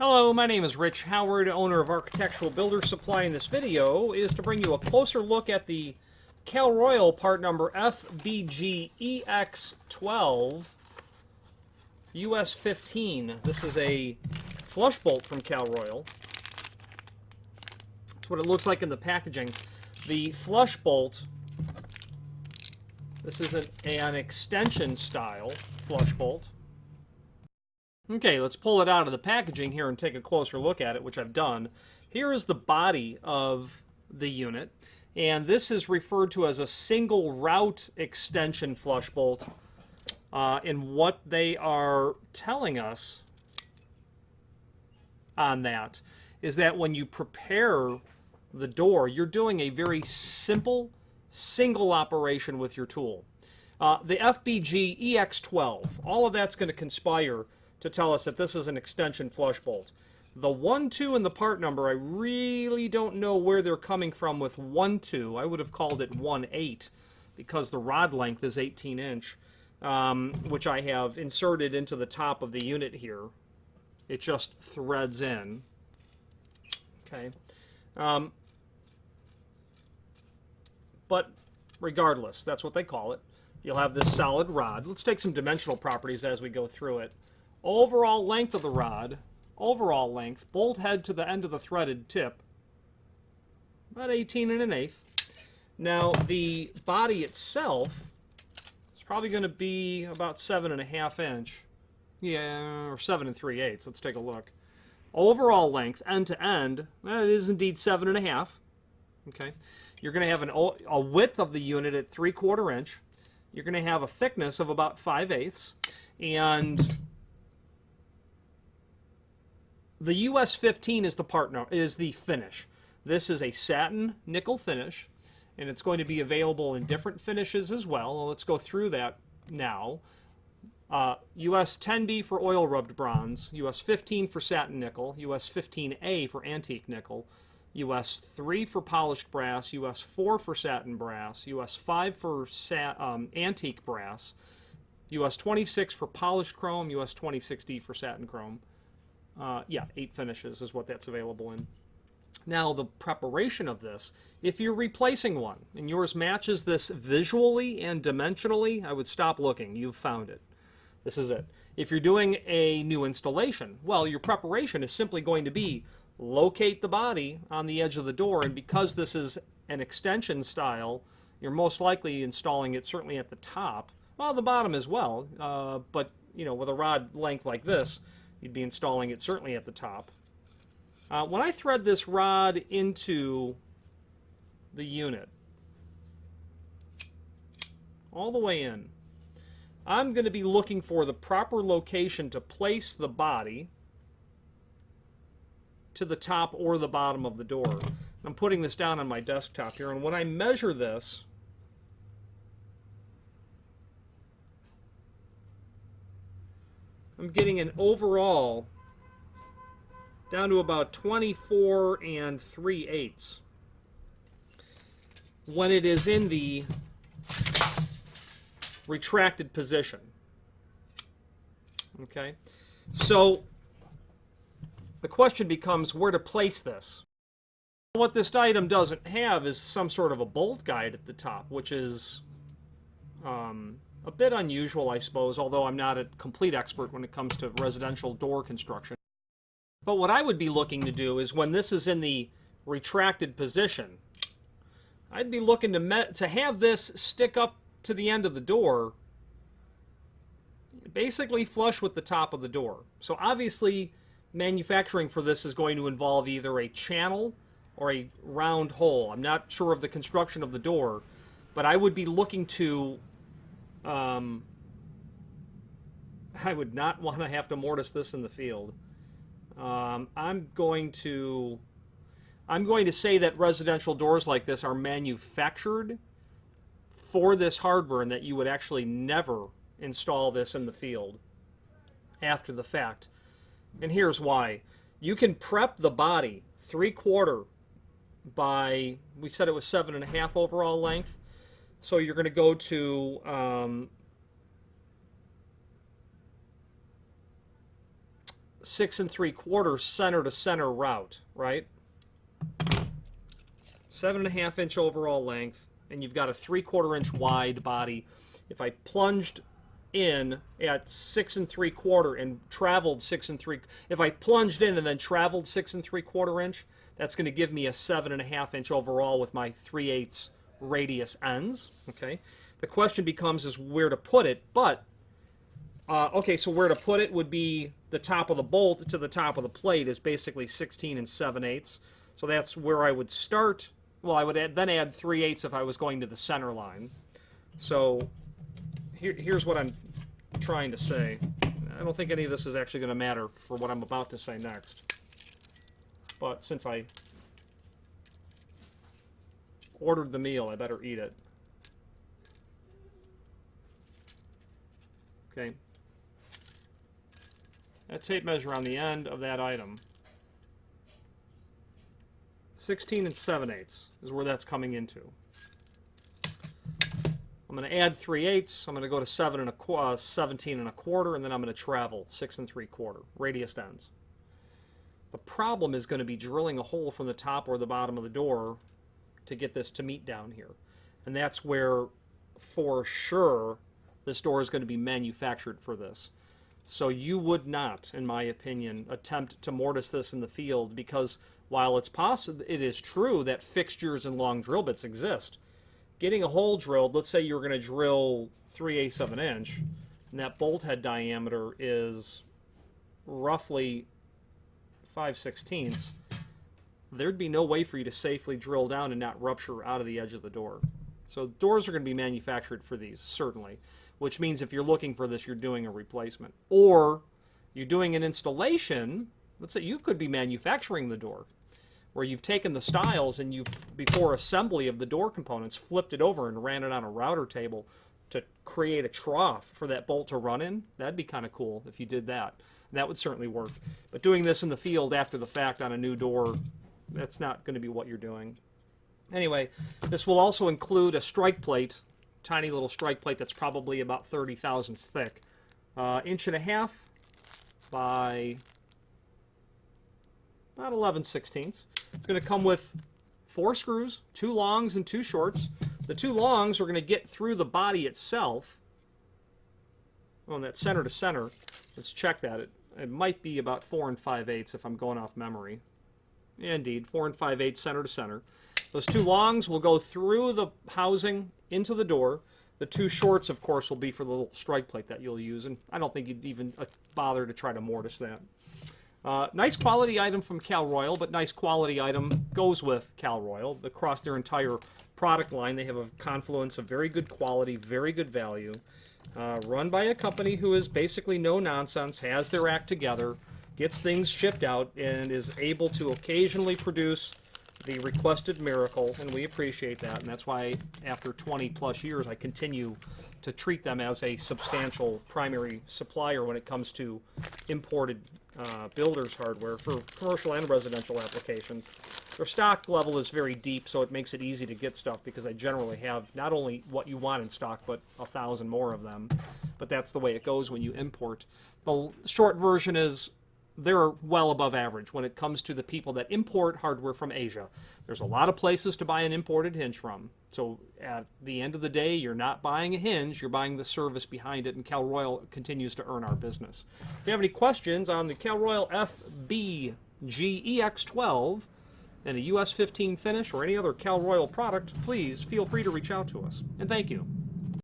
Hello, my name is Rich Howard, owner of Architectural Builder Supply. In this video is to bring you a closer look at the Cal Royal part number FBGEX12 US15. This is a flush bolt from Cal Royal. That's what it looks like in the packaging. The flush bolt, this is an extension style flush bolt. Okay, let's pull it out of the packaging here and take a closer look at it, which I've done. Here is the body of the unit, and this is referred to as a single route extension flush bolt. And what they are telling us on that is that when you prepare the door, you're doing a very simple, single operation with your tool. The FBGEX12, all of that's going to conspire to tell us that this is an extension flush bolt. The 1-2 in the part number, I really don't know where they're coming from with 1-2. I would have called it 1-8 because the rod length is 18-inch, which I have inserted into the top of the unit here. It just threads in. Okay. But regardless, that's what they call it. You'll have this solid rod. Let's take some dimensional properties as we go through it. Overall length of the rod, overall length, bolt head to the end of the threaded tip, about 18 1/8. Now the body itself is probably going to be about 7 1/2 inch. Yeah, or 7 3/8. Let's take a look. Overall length, end to end, it is indeed 7 1/2. Okay, you're going to have a width of the unit at 3/4 inch. You're going to have a thickness of about 5/8, and the US15 is the finish. This is a satin nickel finish, and it's going to be available in different finishes as well. Let's go through that now. US10B for oil rubbed bronze, US15 for satin nickel, US15A for antique nickel, US3 for polished brass, US4 for satin brass, US5 for antique brass, US26 for polished chrome, US26D for satin chrome. Yeah, 8 finishes is what that's available in. Now, the preparation of this, if you're replacing one and yours matches this visually and dimensionally, I would stop looking. You've found it. This is it. If you're doing a new installation, well, your preparation is simply going to be locate the body on the edge of the door, and because this is an extension style, you're most likely installing it certainly at the top, well, the bottom as well, but, you know, with a rod length like this, you'd be installing it certainly at the top. When I thread this rod into the unit, all the way in, I'm going to be looking for the proper location to place the body to the top or the bottom of the door. I'm putting this down on my desktop here, and when I measure this, I'm getting an overall down to about 24 3/8 when it is in the retracted position. Okay, so the question becomes where to place this. What this item doesn't have is some sort of a bolt guide at the top, which is a bit unusual, I suppose, although I'm not a complete expert when it comes to residential door construction. But what I would be looking to do is when this is in the retracted position, I'd be looking to have this stick up to the end of the door, basically flush with the top of the door. So obviously, manufacturing for this is going to involve either a channel or a round hole. I'm not sure of the construction of the door, but I would be looking to I would not want to have to mortise this in the field. I'm going to say that residential doors like this are manufactured for this hardware, and that you would actually never install this in the field after the fact. And here's why. You can prep the body 3/4 by, we said it was 7 1/2 overall length. So you're going to go to 6 3/4 center to center route, right? 7.5 inch overall length, and you've got a 3/4 inch wide body. If I plunged in at 6 3/4 and traveled 6 3, if I plunged in and then traveled 6 3/4 inch, that's going to give me a 7.5 inch overall with my 3/8 radius ends. Okay, the question becomes is where to put it. But okay, so where to put it would be the top of the bolt to the top of the plate is basically 16 7/8. So that's where I would start. Well, I would then add 3/8 if I was going to the center line. So here's what I'm trying to say. I don't think any of this is actually going to matter for what I'm about to say next. But since I ordered the meal, I better eat it. Okay. That tape measure on the end of that item, 16 7/8 is where that's coming into. I'm going to add 3/8. I'm going to go to 17 1/4, and then I'm going to travel 6 3/4 radius ends. The problem is going to be drilling a hole from the top or the bottom of the door to get this to meet down here, and that's where, for sure, this door is going to be manufactured for this. So you would not, in my opinion, attempt to mortise this in the field, because while it's possible, it is true that fixtures and long drill bits exist. Getting a hole drilled, let's say you're going to drill 3/8 of an inch, and that bolt head diameter is roughly 5/16, there'd be no way for you to safely drill down and not rupture out of the edge of the door. So doors are going to be manufactured for these, certainly, which means if you're looking for this, you're doing a replacement. Or you're doing an installation. Let's say you could be manufacturing the door, where you've taken the stiles and you've, before assembly of the door components, flipped it over and ran it on a router table to create a trough for that bolt to run in. That'd be kind of cool if you did that. That would certainly work. But doing this in the field after the fact on a new door, that's not going to be what you're doing. Anyway, this will also include a strike plate, tiny little strike plate that's probably about 30 thousandths thick. 1.5 inches by about 11/16. It's going to come with 4 screws, 2 longs and 2 shorts. The 2 longs are going to get through the body itself. On that center to center, let's check that. It might be about 4 5/8 if I'm going off memory. Yeah, indeed, 4 5/8 center to center. Those 2 longs will go through the housing into the door. The 2 shorts, of course, will be for the little strike plate that you'll use, and I don't think you'd even bother to try to mortise that. Nice quality item from Cal Royal, but nice quality item goes with Cal Royal. Across their entire product line, they have a confluence of very good quality, very good value. Run by a company who is basically no nonsense, has their act together, gets things shipped out, and is able to occasionally produce the requested miracle, and we appreciate that. And that's why after 20 plus years I continue to treat them as a substantial primary supplier when it comes to imported builder's hardware for commercial and residential applications. Their stock level is very deep, so it makes it easy to get stuff because they generally have not only what you want in stock, but 1,000 more of them. But that's the way it goes when you import. The short version is they're well above average when it comes to the people that import hardware from Asia. There's a lot of places to buy an imported hinge from. So at the end of the day, you're not buying a hinge, you're buying the service behind it, and Cal Royal continues to earn our business. If you have any questions on the Cal Royal FBGEX12 and a US15 finish or any other Cal Royal product, please feel free to reach out to us. And thank you.